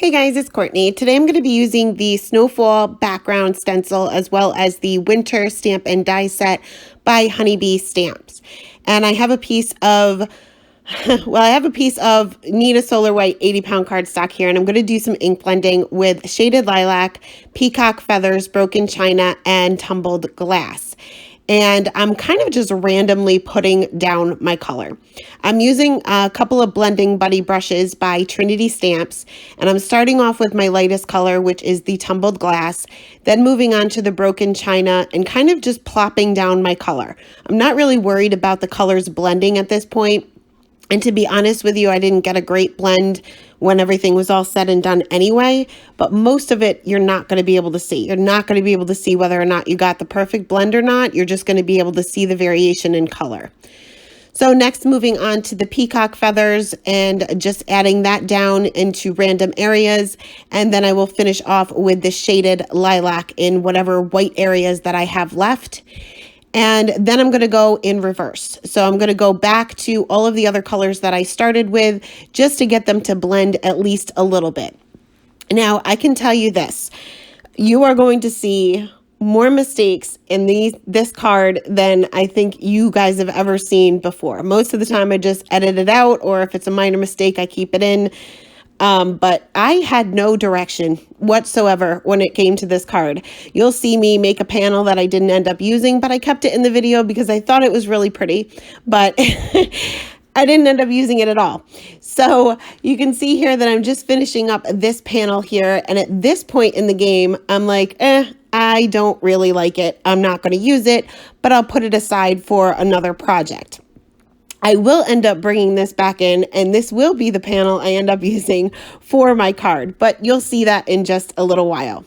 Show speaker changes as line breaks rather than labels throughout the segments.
Hey guys, it's Courtney. Today I'm going to be using the Snowfall background stencil as well as the Winter Stamp and Die Set by Honeybee Stamps. And I have a piece of, Nina Solar White 80-pound cardstock here, and I'm going to do some ink blending with Shaded Lilac, Peacock Feathers, Broken China, and Tumbled Glass. And I'm kind of just randomly putting down my color. I'm using a couple of blending buddy brushes by Trinity Stamps, and I'm starting off with my lightest color, which is the Tumbled Glass, then moving on to the Broken China and kind of just plopping down my color. I'm not really worried about the colors blending at this point. And to be honest with you, I didn't get a great blend when everything was all said and done anyway, but most of it you're not going to be able to see. You're not going to be able to see whether or not you got the perfect blend or not. You're just going to be able to see the variation in color. So next, moving on to the Peacock Feathers and just adding that down into random areas. And then I will finish off with the Shaded Lilac in whatever white areas that I have left. And then I'm going to go in reverse. So I'm going to go back to all of the other colors that I started with just to get them to blend at least a little bit. Now, I can tell you this. You are going to see more mistakes in this card than I think you guys have ever seen before. Most of the time I just edit it out, or if it's a minor mistake, I keep it in. But I had no direction whatsoever when it came to this card. You'll see me make a panel that I didn't end up using, but I kept it in the video because I thought it was really pretty, but I didn't end up using it at all. So you can see here that I'm just finishing up this panel here. And at this point in the game, I'm like, I don't really like it. I'm not going to use it, but I'll put it aside for another project. I will end up bringing this back in, and this will be the panel I end up using for my card, but you'll see that in just a little while.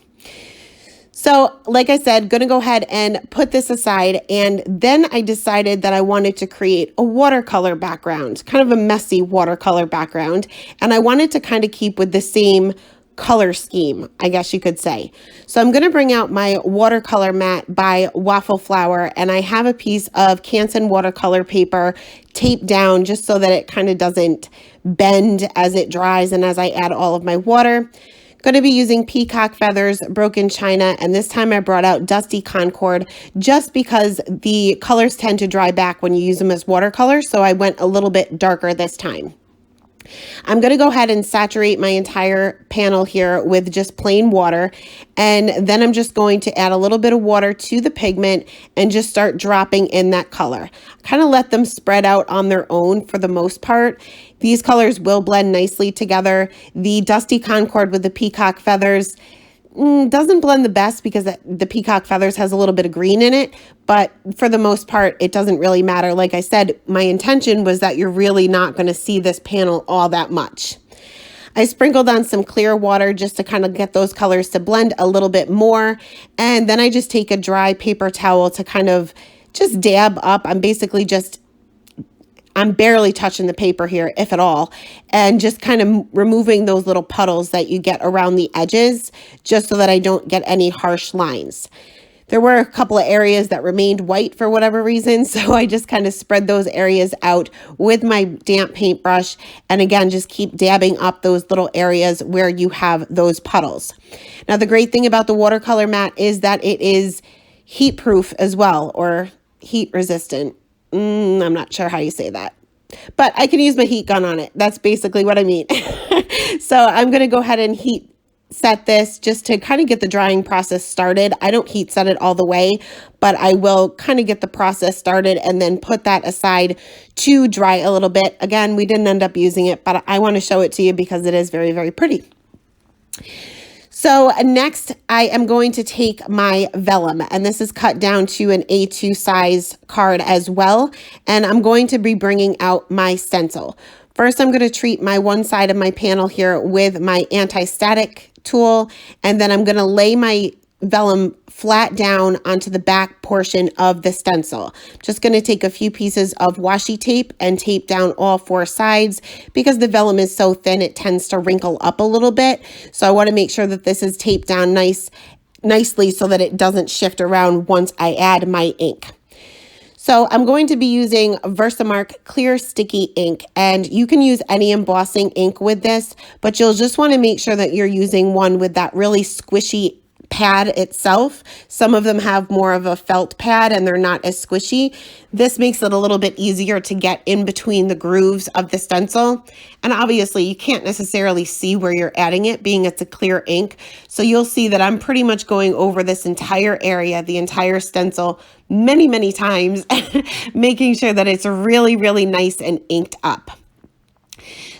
So like I said, going to go ahead and put this aside, and then I decided that I wanted to create a watercolor background, kind of a messy watercolor background, and I wanted to kind of keep with the same color scheme, I guess you could say. So I'm going to bring out my watercolor mat by Waffle Flower, and I have a piece of Canson watercolor paper taped down just so that it kind of doesn't bend as it dries and as I add all of my water. Going to be using Peacock Feathers, Broken China, and this time I brought out Dusty Concord just because the colors tend to dry back when you use them as watercolor, so I went a little bit darker this time. I'm going to go ahead and saturate my entire panel here with just plain water, and then I'm just going to add a little bit of water to the pigment and just start dropping in that color. Kind of let them spread out on their own for the most part. These colors will blend nicely together. The Dusty Concord with the Peacock Feathers doesn't blend the best because the Peacock Feathers has a little bit of green in it, but for the most part, it doesn't really matter. Like I said, my intention was that you're really not going to see this panel all that much. I sprinkled on some clear water just to kind of get those colors to blend a little bit more, and then I just take a dry paper towel to kind of just dab up. I'm barely touching the paper here, if at all, and just kind of removing those little puddles that you get around the edges, just so that I don't get any harsh lines. There were a couple of areas that remained white for whatever reason, so I just kind of spread those areas out with my damp paintbrush, and again, just keep dabbing up those little areas where you have those puddles. Now, the great thing about the watercolor mat is that it is heat proof as well, or heat resistant. I'm not sure how you say that, but I can use my heat gun on it. That's basically what I mean. So I'm going to go ahead and heat set this just to kind of get the drying process started. I don't heat set it all the way, but I will kind of get the process started and then put that aside to dry a little bit. Again, we didn't end up using it, but I want to show it to you because it is very, very pretty. So next, I am going to take my vellum, and this is cut down to an A2 size card as well, and I'm going to be bringing out my stencil. First, I'm going to treat my one side of my panel here with my anti-static tool, and then I'm going to lay my vellum flat down onto the back portion of the stencil. Just going to take a few pieces of washi tape and tape down all four sides because the vellum is so thin it tends to wrinkle up a little bit. So I want to make sure that this is taped down nicely so that it doesn't shift around once I add my ink. So I'm going to be using Versamark Clear Sticky Ink, and you can use any embossing ink with this, but you'll just want to make sure that you're using one with that really squishy pad itself. Some of them have more of a felt pad and they're not as squishy. This makes it a little bit easier to get in between the grooves of the stencil. And obviously you can't necessarily see where you're adding it, being it's a clear ink. So you'll see that I'm pretty much going over this entire area, the entire stencil, many, many times, making sure that it's really, really nice and inked up.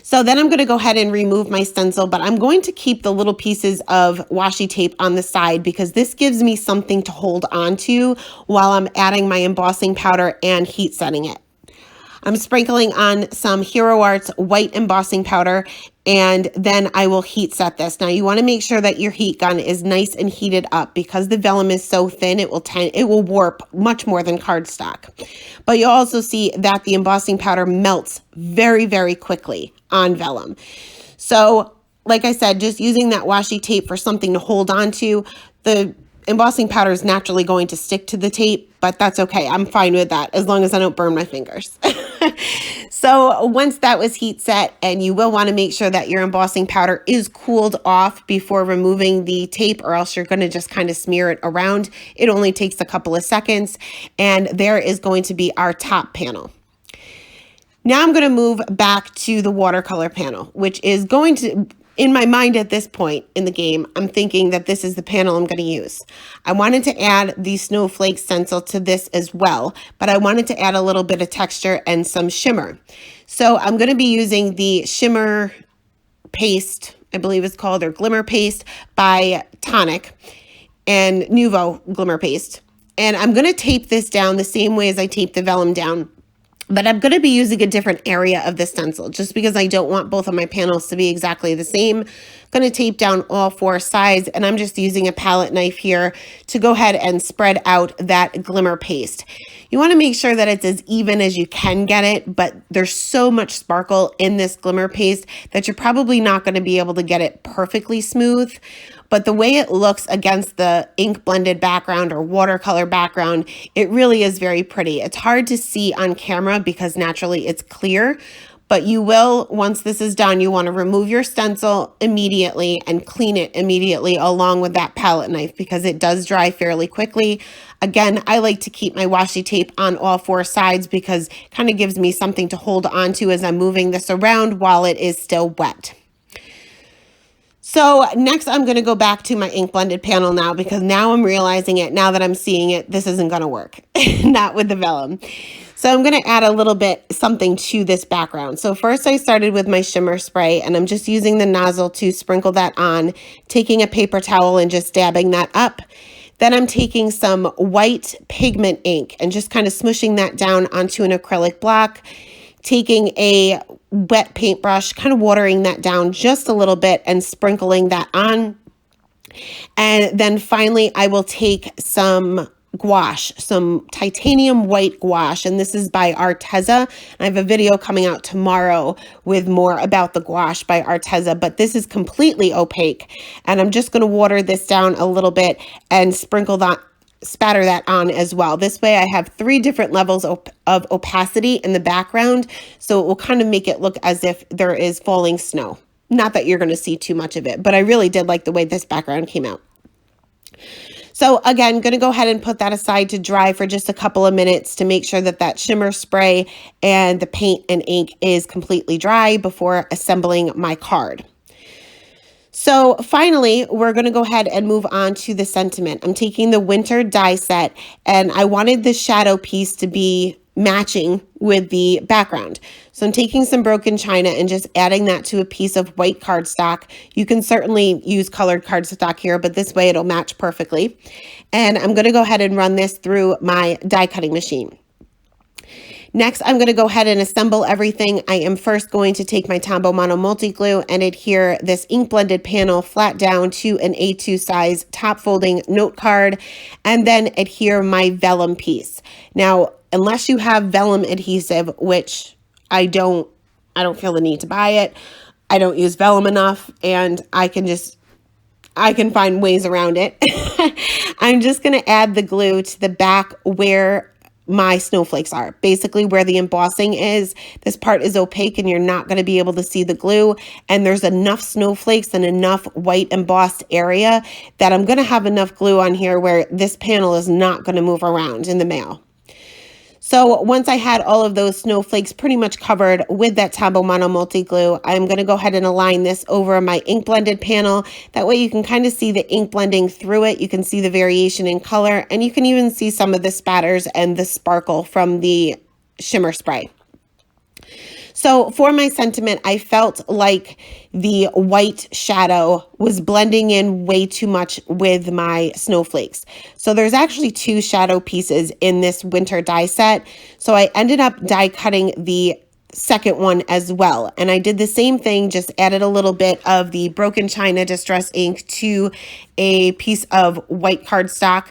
So then I'm going to go ahead and remove my stencil, but I'm going to keep the little pieces of washi tape on the side because this gives me something to hold on to while I'm adding my embossing powder and heat setting it. I'm sprinkling on some Hero Arts white embossing powder, and then I will heat set this. Now you want to make sure that your heat gun is nice and heated up because the vellum is so thin, it will warp much more than cardstock. But you'll also see that the embossing powder melts very, very quickly on vellum. So like I said, just using that washi tape for something to hold on to. The embossing powder is naturally going to stick to the tape, but that's okay. I'm fine with that as long as I don't burn my fingers. So once that was heat set, and you will want to make sure that your embossing powder is cooled off before removing the tape, or else you're going to just kind of smear it around. It only takes a couple of seconds, and there is going to be our top panel. Now I'm going to move back to the watercolor panel, which is going to, in my mind at this point in the game, I'm thinking that this is the panel I'm going to use. I wanted to add the snowflake stencil to this as well, but I wanted to add a little bit of texture and some shimmer. So I'm going to be using the shimmer paste, I believe it's called, or glimmer paste by Tonic, and Nouveau glimmer paste. And I'm going to tape this down the same way as I tape the vellum down. But I'm going to be using a different area of the stencil just because I don't want both of my panels to be exactly the same. I'm going to tape down all four sides, and I'm just using a palette knife here to go ahead and spread out that glimmer paste. You want to make sure that it's as even as you can get it, but there's so much sparkle in this glimmer paste that you're probably not going to be able to get it perfectly smooth. But the way it looks against the ink blended background or watercolor background, it really is very pretty. It's hard to see on camera because naturally it's clear, but you will, once this is done, you want to remove your stencil immediately and clean it immediately along with that palette knife because it does dry fairly quickly. Again, I like to keep my washi tape on all four sides because it kind of gives me something to hold on to as I'm moving this around while it is still wet. So next I'm going to go back to my ink blended panel now because now I'm realizing it, now that I'm seeing it, this isn't going to work, not with the vellum. So I'm going to add a little bit something to this background. So first I started with my shimmer spray, and I'm just using the nozzle to sprinkle that on, taking a paper towel and just dabbing that up. Then I'm taking some white pigment ink and just kind of smushing that down onto an acrylic block, taking a wet paintbrush, kind of watering that down just a little bit and sprinkling that on. And then finally, I will take some gouache, some titanium white gouache, and this is by Arteza. I have a video coming out tomorrow with more about the gouache by Arteza, but this is completely opaque. And I'm just going to water this down a little bit and spatter that on as well. This way I have 3 different levels of opacity in the background, so it will kind of make it look as if there is falling snow. Not that you're going to see too much of it, but I really did like the way this background came out. So again, going to go ahead and put that aside to dry for just a couple of minutes to make sure that that shimmer spray and the paint and ink is completely dry before assembling my card. So finally, we're going to go ahead and move on to the sentiment. I'm taking the winter die set, and I wanted the shadow piece to be matching with the background. So I'm taking some broken china and just adding that to a piece of white cardstock. You can certainly use colored cardstock here, but this way it'll match perfectly. And I'm going to go ahead and run this through my die cutting machine. Next, I'm going to go ahead and assemble everything. I am first going to take my Tombow Mono Multi-Glue and adhere this ink blended panel flat down to an A2 size top folding note card, and then adhere my vellum piece. Now, unless you have vellum adhesive, which I don't feel the need to buy it. I don't use vellum enough, and I can find ways around it. I'm just going to add the glue to the back where my snowflakes are. Basically where the embossing is, this part is opaque and you're not going to be able to see the glue. And there's enough snowflakes and enough white embossed area that I'm going to have enough glue on here where this panel is not going to move around in the mail. So once I had all of those snowflakes pretty much covered with that Tombow Mono Multi Glue, I'm going to go ahead and align this over my ink blended panel. That way you can kind of see the ink blending through it. You can see the variation in color, and you can even see some of the spatters and the sparkle from the shimmer spray. So for my sentiment, I felt like the white shadow was blending in way too much with my snowflakes. So there's actually 2 shadow pieces in this winter die set. So I ended up die cutting the second one as well. And I did the same thing, just added a little bit of the Broken China Distress ink to a piece of white cardstock.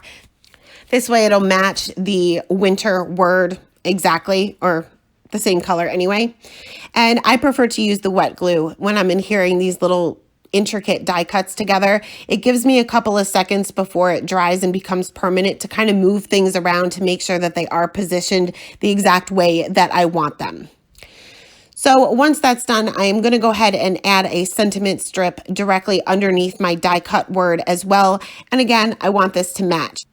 This way it'll match the winter word exactly, or the same color anyway. And I prefer to use the wet glue when I'm adhering these little intricate die cuts together. It gives me a couple of seconds before it dries and becomes permanent to kind of move things around to make sure that they are positioned the exact way that I want them. So once that's done, I am going to go ahead and add a sentiment strip directly underneath my die cut word as well. And again, I want this to match.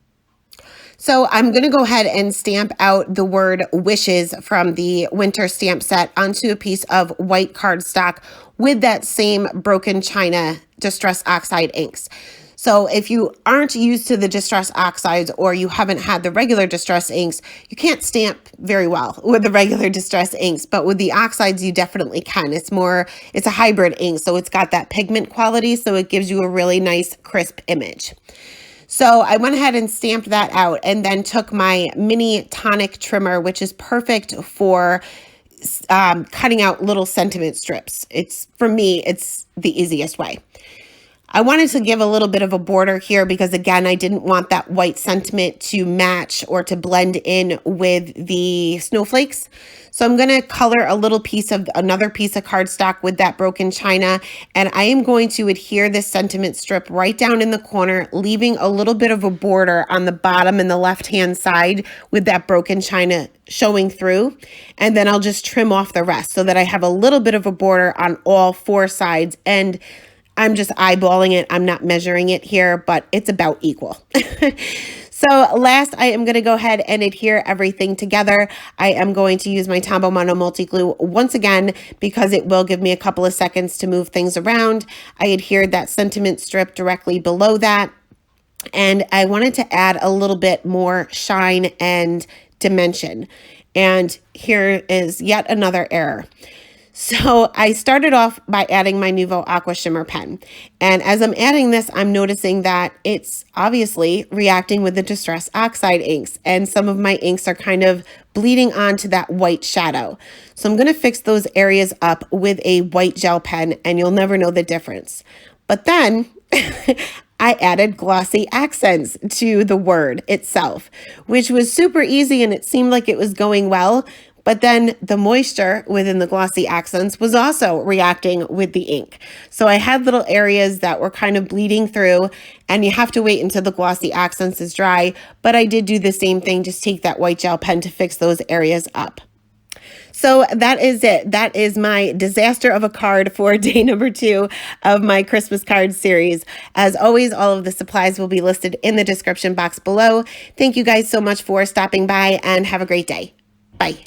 So I'm going to go ahead and stamp out the word wishes from the winter stamp set onto a piece of white cardstock with that same Broken China Distress Oxide inks. So if you aren't used to the Distress Oxides or you haven't had the regular Distress inks, you can't stamp very well with the regular Distress inks, but with the oxides you definitely can. It's a hybrid ink, so it's got that pigment quality, so it gives you a really nice crisp image. So I went ahead and stamped that out and then took my mini tonic trimmer, which is perfect for cutting out little sentiment strips. For me, it's the easiest way. I wanted to give a little bit of a border here because, again, I didn't want that white sentiment to match or to blend in with the snowflakes. So I'm going to color a little piece of another piece of cardstock with that Broken China, and I am going to adhere this sentiment strip right down in the corner, leaving a little bit of a border on the bottom and the left-hand side with that Broken China showing through, and then I'll just trim off the rest so that I have a little bit of a border on all 4 sides. And I'm just eyeballing it. I'm not measuring it here, but it's about equal. So last, I am going to go ahead and adhere everything together. I am going to use my Tombow Mono Multi Glue once again because it will give me a couple of seconds to move things around. I adhered that sentiment strip directly below that, and I wanted to add a little bit more shine and dimension. And here is yet another error. So I started off by adding my Nuvo Aqua Shimmer pen. And as I'm adding this, I'm noticing that it's obviously reacting with the Distress Oxide inks. And some of my inks are kind of bleeding onto that white shadow. So I'm going to fix those areas up with a white gel pen, and you'll never know the difference. But then I added glossy accents to the word itself, which was super easy and it seemed like it was going well. But then the moisture within the glossy accents was also reacting with the ink. So I had little areas that were kind of bleeding through, and you have to wait until the glossy accents is dry. But I did do the same thing, just take that white gel pen to fix those areas up. So that is it. That is my disaster of a card for day number 2 of my Christmas card series. As always, all of the supplies will be listed in the description box below. Thank you guys so much for stopping by, and have a great day. Bye.